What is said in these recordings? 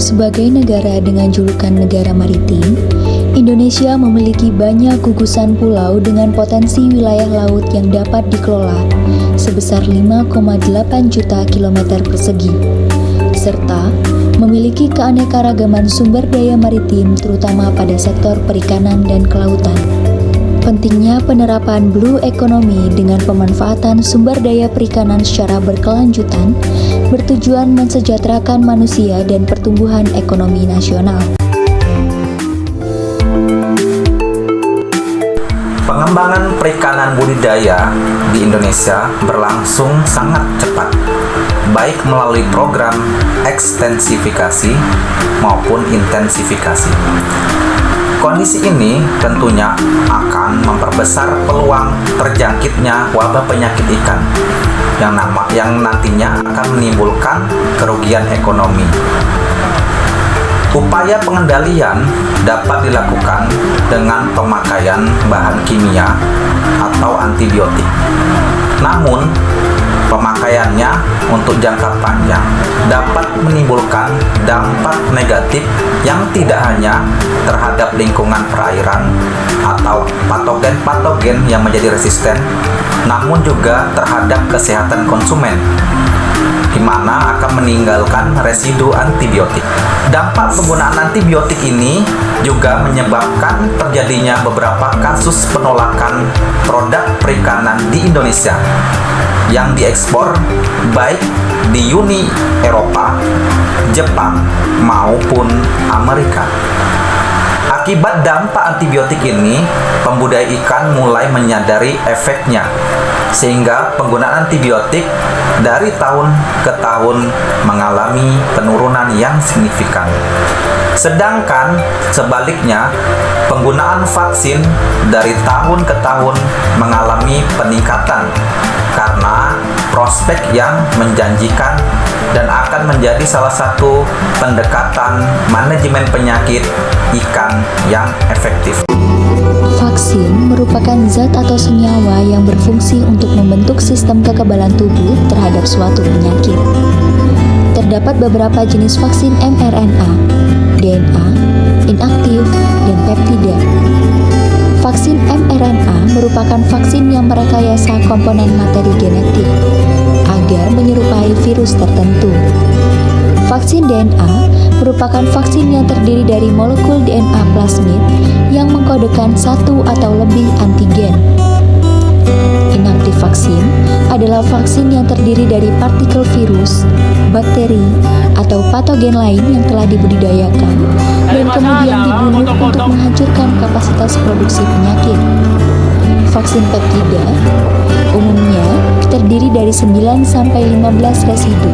Sebagai negara dengan julukan negara maritim, Indonesia memiliki banyak gugusan pulau dengan potensi wilayah laut yang dapat dikelola sebesar 5,8 juta kilometer persegi, serta memiliki keanekaragaman sumber daya maritim terutama pada sektor perikanan dan kelautan. Pentingnya penerapan blue economy dengan pemanfaatan sumber daya perikanan secara berkelanjutan bertujuan mensejahterakan manusia dan pertumbuhan ekonomi nasional. Pengembangan perikanan budidaya di Indonesia berlangsung sangat cepat, baik melalui program ekstensifikasi maupun intensifikasi. Kondisi ini tentunya akan memperbesar peluang terjangkitnya wabah penyakit ikan yang nantinya akan menimbulkan kerugian ekonomi. Upaya pengendalian dapat dilakukan dengan pemakaian bahan kimia atau antibiotik. Namun, pemakaiannya untuk jangka panjang dapat menimbulkan dampak negatif yang tidak hanya terhadap lingkungan perairan atau patogen-patogen yang menjadi resisten, namun juga terhadap kesehatan konsumen, di mana akan meninggalkan residu antibiotik. Dampak penggunaan antibiotik ini juga menyebabkan terjadinya beberapa kasus penolakan produk perikanan di Indonesia yang diekspor baik di Uni Eropa, Jepang, maupun Amerika. Akibat dampak antibiotik ini, pembudidaya ikan mulai menyadari efeknya, sehingga penggunaan antibiotik dari tahun ke tahun mengalami penurunan yang signifikan. Sedangkan sebaliknya, penggunaan vaksin dari tahun ke tahun mengalami peningkatan karena prospek yang menjanjikan dan akan menjadi salah satu pendekatan manajemen penyakit ikan yang efektif. Vaksin merupakan zat atau senyawa yang berfungsi untuk membentuk sistem kekebalan tubuh terhadap suatu penyakit. Terdapat beberapa jenis vaksin mRNA, DNA, inaktif, dan peptida. Vaksin mRNA merupakan vaksin yang merekayasa komponen materi genetik agar menyerupai virus tertentu. Vaksin DNA merupakan vaksin yang terdiri dari molekul DNA plasmid yang mengkodekan satu atau lebih antigen. Inaktif vaksin adalah vaksin yang terdiri dari partikel virus, bakteri, atau patogen lain yang telah dibudidayakan dan kemudian dibunuh untuk menghancurkan kapasitas produksi penyakit. Vaksin peptida umumnya terdiri dari 9-15 residu.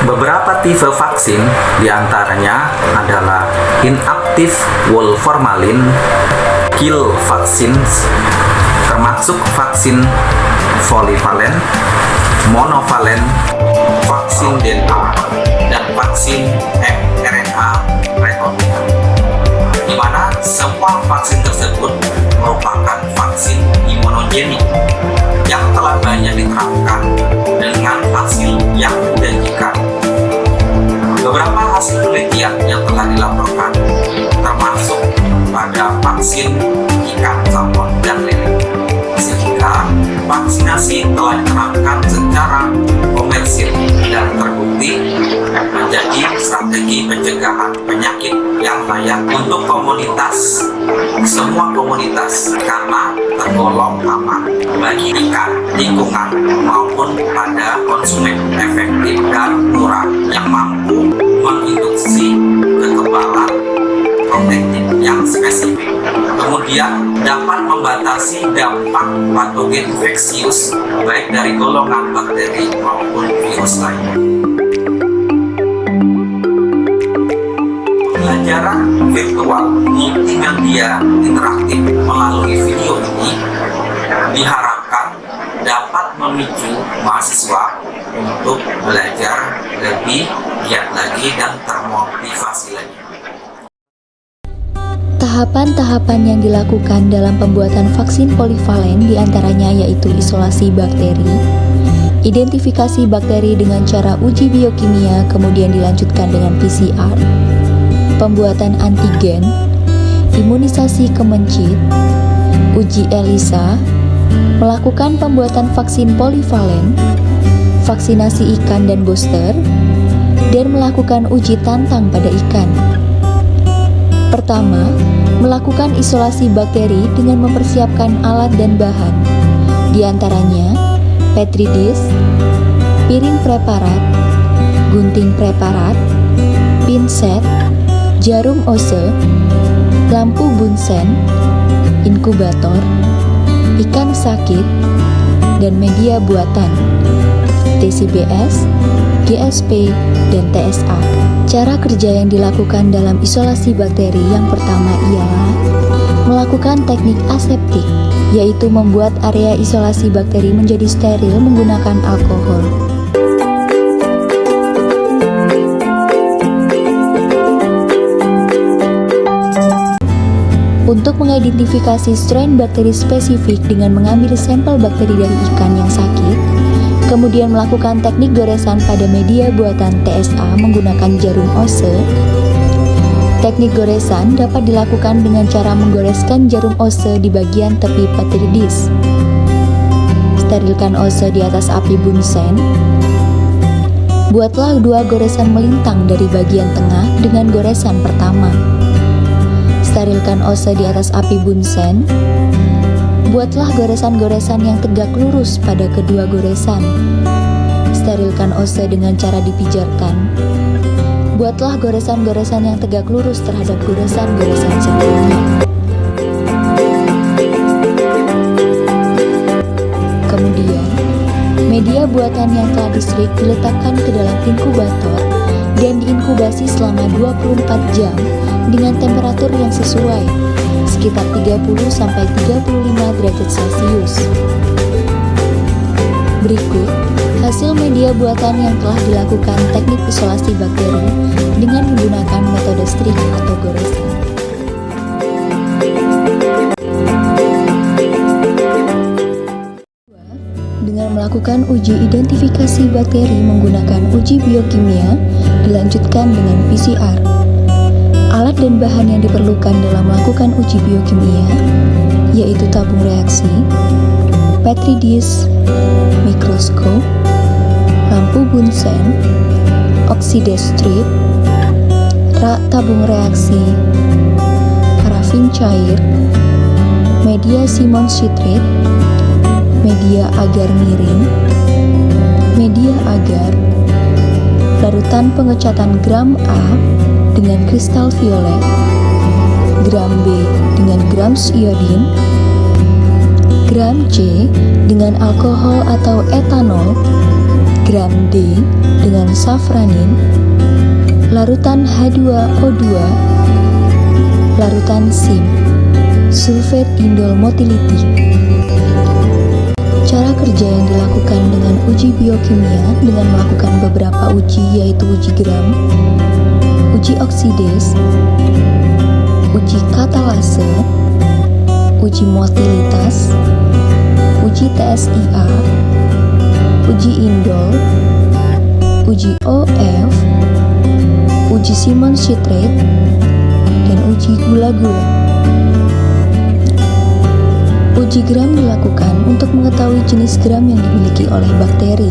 Beberapa tipe vaksin diantaranya adalah inaktif whole formalin, kill vaccines, termasuk vaksin polivalen, monovalen, vaksin DNA, dan vaksin mRNA rekombinant, di mana semua vaksin tersebut merupakan vaksin imunogenik yang telah banyak diterapkan dengan hasil yang menjanjikan. Beberapa hasil penelitian yang telah dilaporkan termasuk pada vaksin ikan salmon dan lele, sehingga vaksinasi telah diterapkan secara komersil dan terbukti menjadi strategi pencegahan penyakit yang layak untuk semua komunitas karena tergolong aman bagi ikan, lingkungan, maupun pada konsumen, efektif dan murah yang mampu menginduksi kekebalan protektif yang spesifik. Kemudian dapat membatasi dampak patogen infeksius baik dari golongan bakteri maupun virus lain. Pembelajaran virtual multimedia interaktif melalui video ini diharapkan dapat memicu mahasiswa untuk belajar lebih giat lagi dan termotivasi lagi. Tahapan-tahapan yang dilakukan dalam pembuatan vaksin polivalen diantaranya yaitu isolasi bakteri, Identifikasi bakteri dengan cara uji biokimia kemudian dilanjutkan dengan PCR, pembuatan antigen, imunisasi kemencit, uji ELISA, melakukan pembuatan vaksin polivalen, vaksinasi ikan dan booster, dan melakukan uji tantang pada ikan. Pertama, melakukan isolasi bakteri dengan mempersiapkan alat dan bahan, di antaranya Petri dish, piring preparat, gunting preparat, pinset, jarum ose, lampu bunsen, inkubator, ikan sakit, dan media buatan, TCBS, GSP, dan TSA. Cara kerja yang dilakukan dalam isolasi bakteri yang pertama ialah melakukan teknik aseptik, yaitu membuat area isolasi bakteri menjadi steril menggunakan alkohol. Untuk mengidentifikasi strain bakteri spesifik dengan mengambil sampel bakteri dari ikan yang sakit, kemudian melakukan teknik goresan pada media buatan TSA menggunakan jarum ose. Teknik goresan dapat dilakukan dengan cara menggoreskan jarum ose di bagian tepi Petri dish. Sterilkan ose di atas api bunsen. Buatlah 2 goresan melintang dari bagian tengah dengan goresan pertama. Sterilkan ose di atas api bunsen. Buatlah goresan-goresan yang tegak lurus pada kedua goresan. Sterilkan ose dengan cara dipijarkan. Buatlah goresan-goresan yang tegak lurus terhadap goresan-goresan sebelumnya. Kemudian, media buatan yang telah distrik diletakkan ke dalam inkubator dan diinkubasi selama 24 jam dengan temperatur yang sesuai, sekitar 30-35 derajat Celcius. Berikut hasil media buatan yang telah dilakukan teknik isolasi bakteri dengan menggunakan metode strik atau goresan. Dengan melakukan uji identifikasi bakteri menggunakan uji biokimia, dilanjutkan dengan PCR. Alat dan bahan yang diperlukan dalam melakukan uji biokimia yaitu tabung reaksi, Petri dish, mikroskop, lampu bunsen, oksides strip, rak tabung reaksi, parafin cair, media Simmons citrate, media agar miring, media agar, larutan pengecatan gram A dengan kristal violet, gram B dengan gram iodin, gram C dengan alkohol atau etanol, gram D dengan safranin, larutan H2O2, larutan SIM, sulfat indol motility. Cara kerja yang dilakukan dengan uji biokimia dengan melakukan beberapa uji yaitu uji gram, uji oksides, uji katalase, uji motilitas, uji TSIA, uji indol, uji OF, uji Simmons citrate, dan uji gula-gula. Uji gram dilakukan untuk mengetahui jenis gram yang dimiliki oleh bakteri.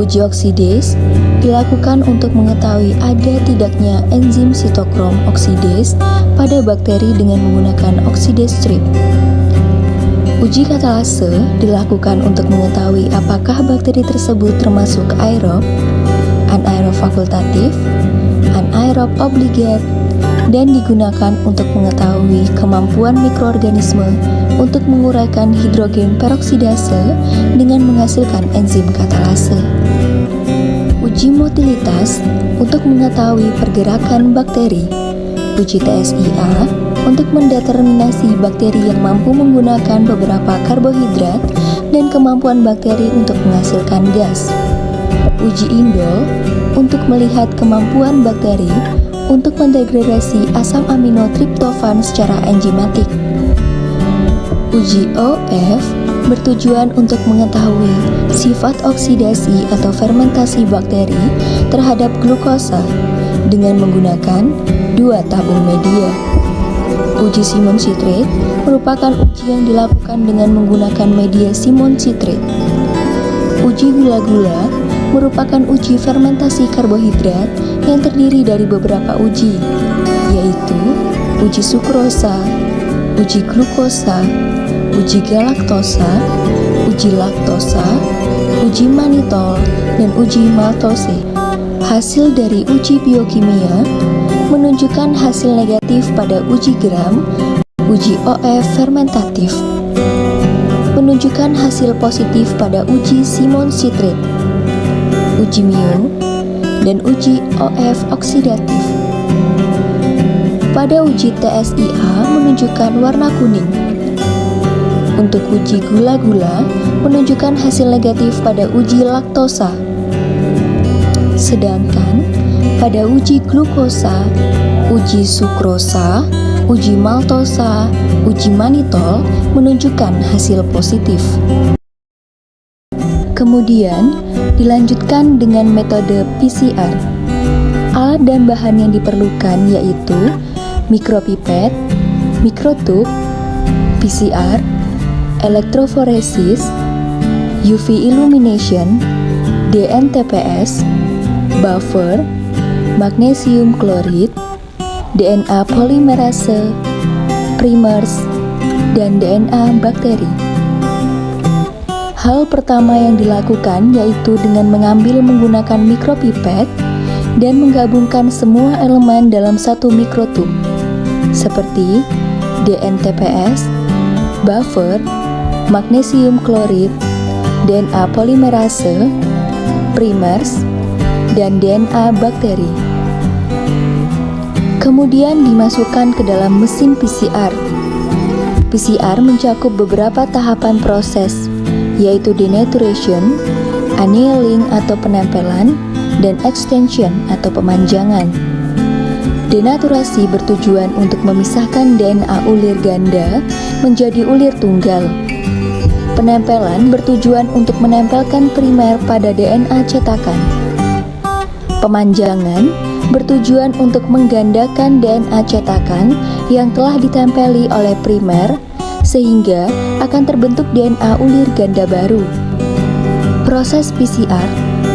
Uji oksides dilakukan untuk mengetahui ada tidaknya enzim sitokrom oksidase pada bakteri dengan menggunakan oksides strip. Uji katalase dilakukan untuk mengetahui apakah bakteri tersebut termasuk aerob, anaerob fakultatif, anaerob obligat, dan digunakan untuk mengetahui kemampuan mikroorganisme untuk menguraikan hidrogen peroksidase dengan menghasilkan enzim katalase. Uji motilitas untuk mengetahui pergerakan bakteri. Uji TSIA untuk mendeterminasi bakteri yang mampu menggunakan beberapa karbohidrat dan kemampuan bakteri untuk menghasilkan gas. Uji indol untuk melihat kemampuan bakteri untuk mendegradasi asam amino triptofan secara enzimatik. Uji OF bertujuan untuk mengetahui sifat oksidasi atau fermentasi bakteri terhadap glukosa dengan menggunakan 2 tabung media. Uji Simon citrate merupakan uji yang dilakukan dengan menggunakan media Simon citrate. Uji gula-gula merupakan uji fermentasi karbohidrat yang terdiri dari beberapa uji, yaitu uji sukrosa, uji glukosa, uji galaktosa, uji laktosa, uji manitol, dan uji maltose. Hasil dari uji biokimia menunjukkan hasil negatif pada uji gram, uji OF fermentatif, menunjukkan hasil positif pada uji Simon citrate, uji Mio, dan uji OF oksidatif. Pada uji TSIA menunjukkan warna kuning. Untuk uji gula-gula menunjukkan hasil negatif pada uji laktosa. Sedangkan pada uji glukosa, uji sukrosa, uji maltosa, uji manitol menunjukkan hasil positif. Kemudian dilanjutkan dengan metode PCR. Alat dan bahan yang diperlukan yaitu mikropipet, mikrotub, PCR, elektroforesis, UV illumination, DNTPS, buffer, magnesium klorid, DNA polimerase, primers, dan DNA bakteri. Hal pertama yang dilakukan yaitu dengan mengambil menggunakan mikropipet dan menggabungkan semua elemen dalam satu mikrotub, seperti DNTPS, buffer, magnesium klorid, DNA polimerase, primers, dan DNA bakteri. Kemudian dimasukkan ke dalam mesin PCR. PCR mencakup beberapa tahapan proses, yaitu denaturation, annealing atau penempelan, dan extension atau pemanjangan. Denaturasi bertujuan untuk memisahkan DNA ulir ganda menjadi ulir tunggal. Penempelan bertujuan untuk menempelkan primer pada DNA cetakan. Pemanjangan bertujuan untuk menggandakan DNA cetakan yang telah ditempeli oleh primer sehingga akan terbentuk DNA ulir ganda baru. Proses PCR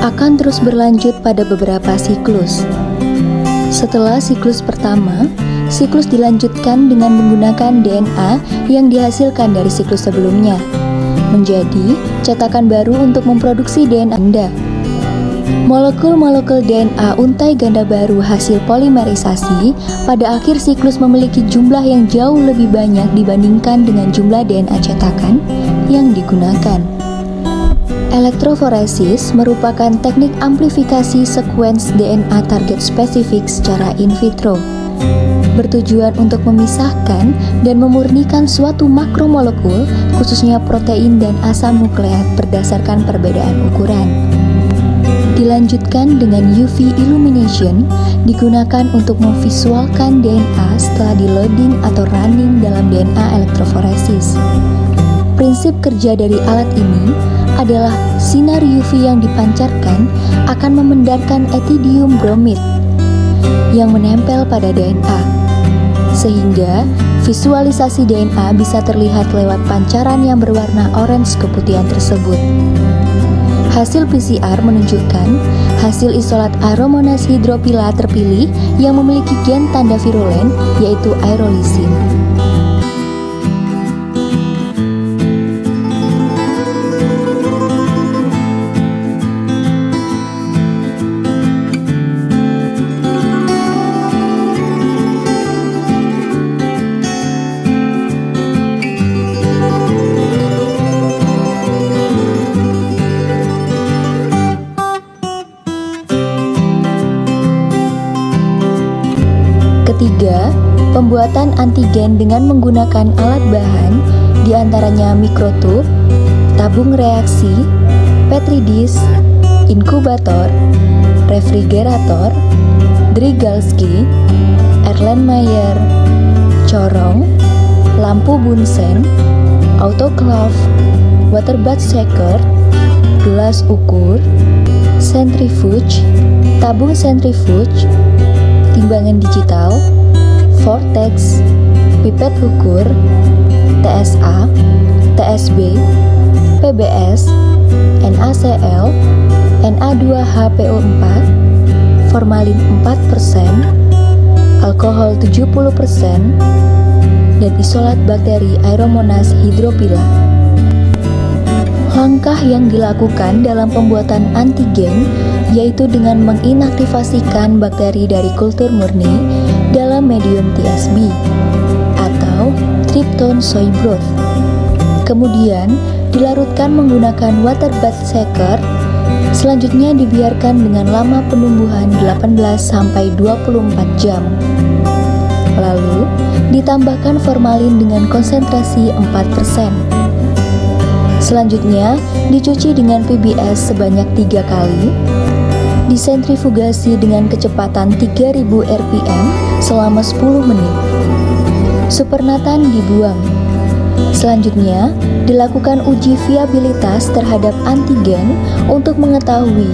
akan terus berlanjut pada beberapa siklus. Setelah siklus pertama, siklus dilanjutkan dengan menggunakan DNA yang dihasilkan dari siklus sebelumnya, menjadi cetakan baru untuk memproduksi DNA ganda. Molekul-molekul DNA untai ganda baru hasil polimerisasi pada akhir siklus memiliki jumlah yang jauh lebih banyak dibandingkan dengan jumlah DNA cetakan yang digunakan. Elektroforesis merupakan teknik amplifikasi sekuens DNA target spesifik secara in vitro, bertujuan untuk memisahkan dan memurnikan suatu makromolekul, khususnya protein dan asam nukleat berdasarkan perbedaan ukuran. Dilanjutkan dengan UV illumination, digunakan untuk memvisualkan DNA setelah di-loading atau running dalam DNA elektroforesis. Prinsip kerja dari alat ini adalah sinar UV yang dipancarkan akan memendarkan etidium bromid yang menempel pada DNA, sehingga visualisasi DNA bisa terlihat lewat pancaran yang berwarna orange keputihan tersebut. Hasil PCR menunjukkan hasil isolat aromonas hidropila terpilih yang memiliki gen tanda virulen, yaitu aerolisin. Ketiga, pembuatan antigen dengan menggunakan alat bahan diantaranya mikrotub, tabung reaksi, petri dish, inkubator, refrigerator, Drygalski, Erlenmeyer, corong, lampu Bunsen, autoclave, water bath shaker, gelas ukur, centrifuge, tabung centrifuge, timbangan digital, vortex, pipet ukur, TSA, TSB, PBS, NaCl, Na2HPO4, formalin 4%, alkohol 70%, dan isolat bakteri Aeromonas hydrophylla. Langkah yang dilakukan dalam pembuatan antigen yaitu dengan menginaktivasikan bakteri dari kultur murni dalam medium TSB atau Tripton soy broth. Kemudian dilarutkan menggunakan water bath shaker. Selanjutnya dibiarkan dengan lama penumbuhan 18-24 jam. Lalu ditambahkan formalin dengan konsentrasi 4%. Selanjutnya dicuci dengan PBS sebanyak 3 kali. Disentrifugasi dengan kecepatan 3000 rpm selama 10 menit. Supernatan dibuang. Selanjutnya, dilakukan uji viabilitas terhadap antigen untuk mengetahui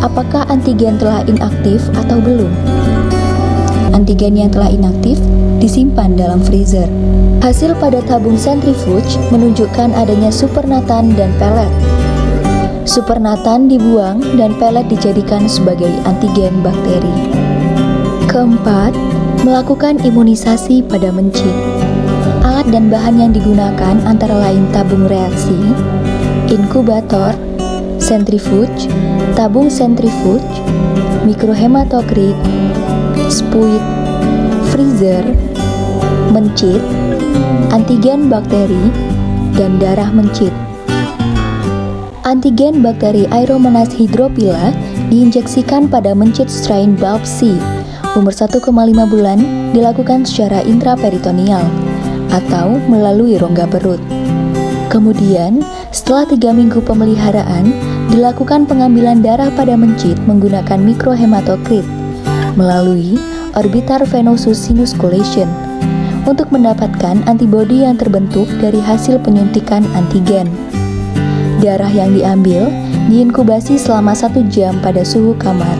apakah antigen telah inaktif atau belum. Antigen yang telah inaktif disimpan dalam freezer. Hasil pada tabung centrifuge menunjukkan adanya supernatan dan pelet. Supernatan dibuang dan pelet dijadikan sebagai antigen bakteri. Keempat, melakukan imunisasi pada mencit. Alat dan bahan yang digunakan antara lain tabung reaksi, inkubator, centrifuge, tabung centrifuge, mikrohematokrit, spuit, freezer, mencit, antigen bakteri, dan darah mencit. Antigen bakteri Aeromonas hydrophylla diinjeksikan pada mencit strain bulb C umur 1,5 bulan dilakukan secara intraperitoneal atau melalui rongga perut. Kemudian, setelah 3 minggu pemeliharaan, dilakukan pengambilan darah pada mencit menggunakan mikrohematokrit melalui orbital venosus sinusculation untuk mendapatkan antibodi yang terbentuk dari hasil penyuntikan antigen. Darah yang diambil diinkubasi selama 1 jam pada suhu kamar.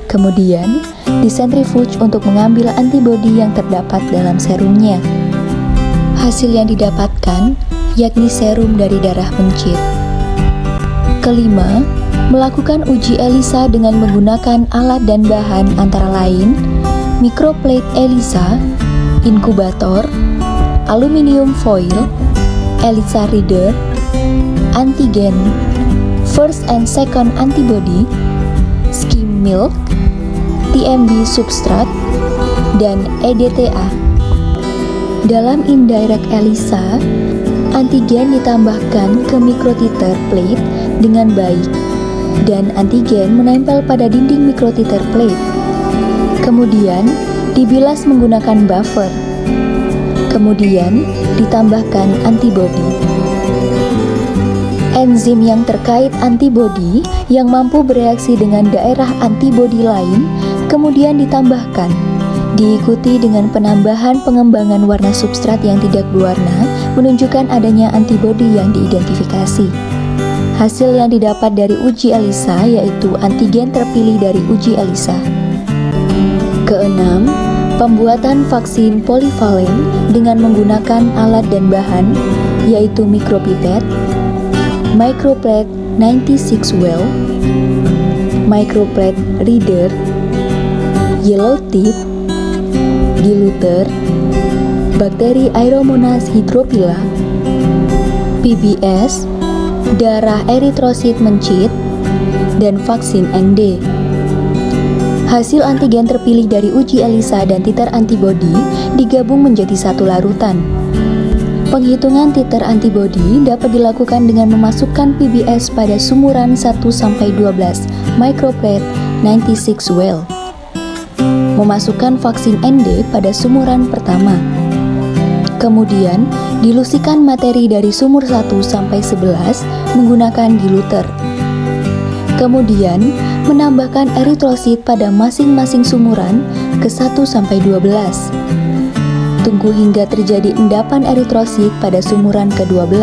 Kemudian, disentrifuge untuk mengambil antibodi yang terdapat dalam serumnya. Hasil yang didapatkan yakni serum dari darah mencit. Kelima, melakukan uji ELISA dengan menggunakan alat dan bahan antara lain microplate ELISA, inkubator, aluminium foil, ELISA reader, antigen, first and second antibody, skim milk, TMB substrat, dan EDTA. Dalam indirect ELISA, antigen ditambahkan ke mikrotiter plate dengan baik dan antigen menempel pada dinding mikrotiter plate. Kemudian dibilas menggunakan buffer. Kemudian ditambahkan antibodi. Enzim yang terkait antibodi yang mampu bereaksi dengan daerah antibodi lain kemudian ditambahkan, diikuti dengan penambahan pengembangan warna substrat yang tidak berwarna menunjukkan adanya antibodi yang diidentifikasi. Hasil yang didapat dari uji ELISA yaitu antigen terpilih dari uji ELISA. Keenam, pembuatan vaksin polivalen dengan menggunakan alat dan bahan yaitu mikropipet, microplate 96 well, microplate reader, yellow tip, diluter, bakteri Aeromonas hydrophylla, PBS, darah eritrosit mencit, dan vaksin ND. Hasil antigen terpilih dari uji ELISA dan titer antibodi digabung menjadi satu larutan. Penghitungan titer antibodi dapat dilakukan dengan memasukkan PBS pada sumuran 1-12 microplate 96 well. Memasukkan vaksin ND pada sumuran pertama. Kemudian, dilusikan materi dari sumur 1-11 menggunakan diluter. Kemudian, menambahkan eritrosit pada masing-masing sumuran ke 1-12. Tunggu hingga terjadi endapan eritrosit pada sumuran ke-12.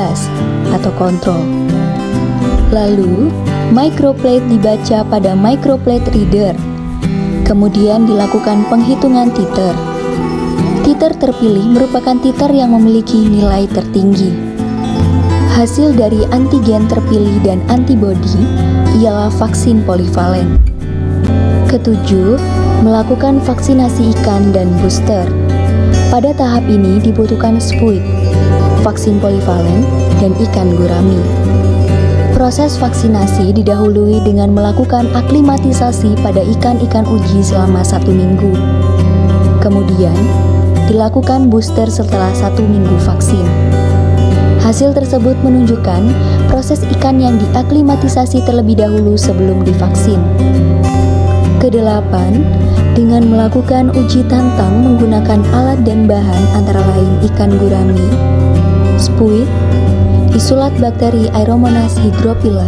atau kontrol. Lalu, microplate dibaca pada microplate reader. Kemudian dilakukan penghitungan titer. Titer terpilih merupakan titer yang memiliki nilai tertinggi. Hasil dari antigen terpilih dan antibodi ialah vaksin polivalen. Ketujuh, melakukan vaksinasi ikan dan booster. Pada tahap ini dibutuhkan spuit, vaksin polivalen, dan ikan gurami. Proses vaksinasi didahului dengan melakukan aklimatisasi pada ikan-ikan uji selama 1 minggu. Kemudian, dilakukan booster setelah 1 minggu vaksin. Hasil tersebut menunjukkan proses ikan yang diaklimatisasi terlebih dahulu sebelum divaksin. Kedelapan, dengan melakukan uji tantang menggunakan alat dan bahan antara lain ikan gurami, spuit, isolat bakteri Aeromonas hydrophylla.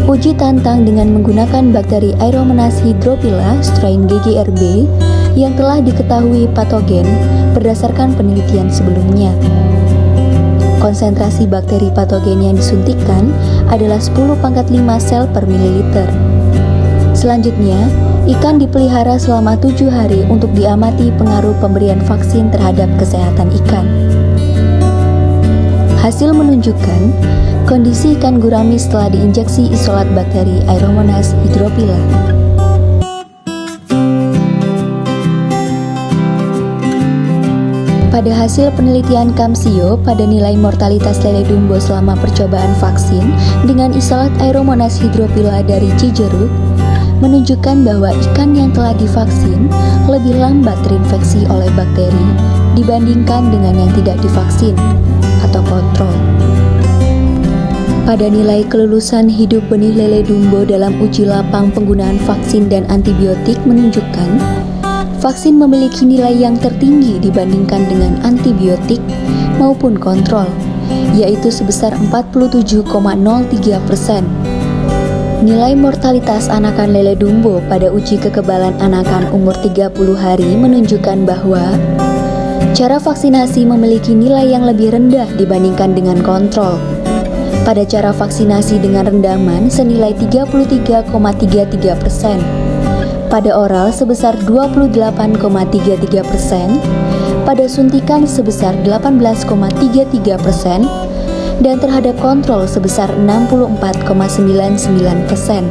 Uji tantang dengan menggunakan bakteri Aeromonas hydrophylla strain GGRB yang telah diketahui patogen berdasarkan penelitian sebelumnya. Konsentrasi bakteri patogen yang disuntikkan adalah 10⁵ sel per mililiter. Selanjutnya, ikan dipelihara selama 7 hari untuk diamati pengaruh pemberian vaksin terhadap kesehatan ikan. Hasil menunjukkan kondisi ikan gurami setelah diinjeksi isolat bakteri Aeromonas hydrophylla. Pada hasil penelitian Kamsio pada nilai mortalitas lele dumbo selama percobaan vaksin dengan isolat Aeromonas hydrophylla dari Cijeruk menunjukkan bahwa ikan yang telah divaksin lebih lambat terinfeksi oleh bakteri dibandingkan dengan yang tidak divaksin atau kontrol. Pada nilai kelulusan hidup benih lele dumbo dalam uji lapang penggunaan vaksin dan antibiotik menunjukkan vaksin memiliki nilai yang tertinggi dibandingkan dengan antibiotik maupun kontrol, yaitu sebesar 47,03%. Nilai mortalitas anakan lele dumbo pada uji kekebalan anakan umur 30 hari menunjukkan bahwa cara vaksinasi memiliki nilai yang lebih rendah dibandingkan dengan kontrol. Pada cara vaksinasi dengan rendaman senilai 33,33%, pada oral sebesar 28,33%, pada suntikan sebesar 18,33%, dan terhadap kontrol sebesar 64,99%.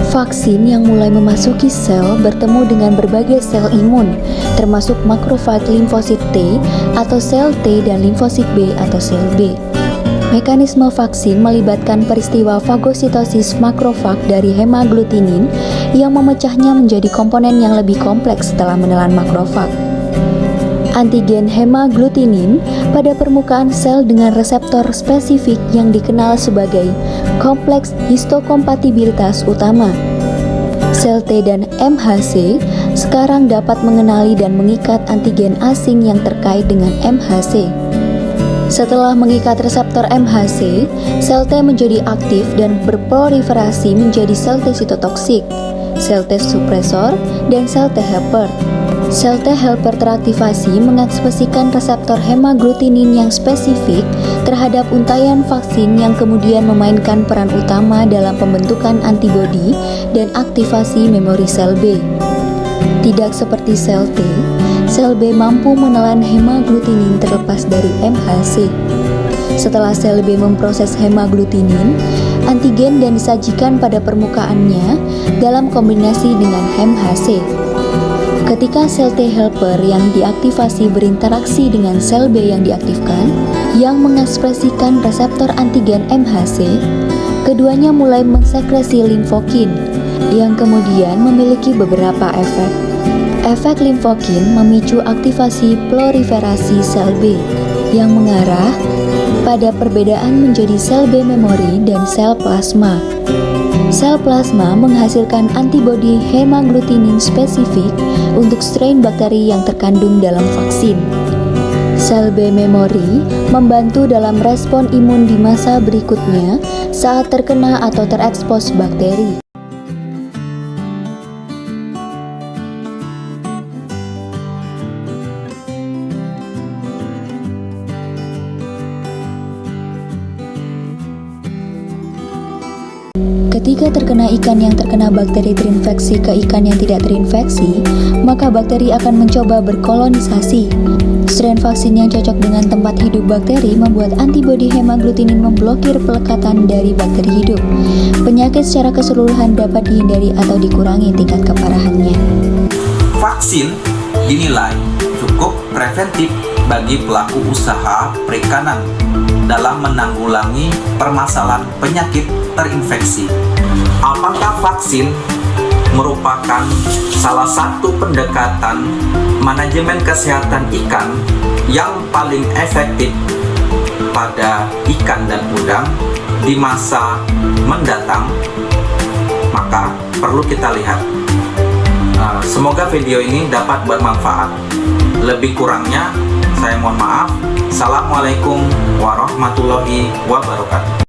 Vaksin yang mulai memasuki sel bertemu dengan berbagai sel imun, termasuk makrofag limfosit T atau sel T dan limfosit B atau sel B. Mekanisme vaksin melibatkan peristiwa fagositosis makrofag dari hemaglutinin yang memecahnya menjadi komponen yang lebih kompleks setelah menelan makrofag. Antigen hemaglutinin pada permukaan sel dengan reseptor spesifik yang dikenal sebagai kompleks histokompatibilitas utama. Sel T dan MHC sekarang dapat mengenali dan mengikat antigen asing yang terkait dengan MHC. Setelah mengikat reseptor MHC, sel T menjadi aktif dan berproliferasi menjadi sel T sitotoksik, sel T supresor, dan sel T helper. Sel T helper teraktivasi mengekspresikan reseptor hemaglutinin yang spesifik terhadap untayan vaksin yang kemudian memainkan peran utama dalam pembentukan antibodi dan aktivasi memori sel B. Tidak seperti sel T, sel B mampu menelan hemaglutinin terlepas dari MHC. Setelah sel B memproses hemaglutinin, antigen dan disajikan pada permukaannya dalam kombinasi dengan MHC. Ketika sel T helper yang diaktifasi berinteraksi dengan sel B yang diaktifkan, yang mengekspresikan reseptor antigen MHC, keduanya mulai mensekresi limfokin, yang kemudian memiliki beberapa efek. Efek limfokin memicu aktivasi proliferasi sel B, yang mengarah pada perbedaan menjadi sel B memori dan sel plasma. Sel plasma menghasilkan antibodi hemaglutinin spesifik untuk strain bakteri yang terkandung dalam vaksin. Sel B memori membantu dalam respon imun di masa berikutnya saat terkena atau terekspos bakteri. Ketika terkena ikan yang terkena bakteri terinfeksi ke ikan yang tidak terinfeksi, maka bakteri akan mencoba berkolonisasi. Strain vaksin yang cocok dengan tempat hidup bakteri membuat antibodi hemaglutinin memblokir pelekatan dari bakteri hidup. Penyakit secara keseluruhan dapat dihindari atau dikurangi tingkat keparahannya. Vaksin dinilai cukup preventif bagi pelaku usaha perikanan dalam menanggulangi permasalahan penyakit terinfeksi. Apakah vaksin merupakan salah satu pendekatan manajemen kesehatan ikan yang paling efektif pada ikan dan udang di masa mendatang? Maka perlu kita lihat. Semoga video ini dapat bermanfaat. Lebih kurangnya saya mohon maaf. Assalamualaikum warahmatullahi wabarakatuh.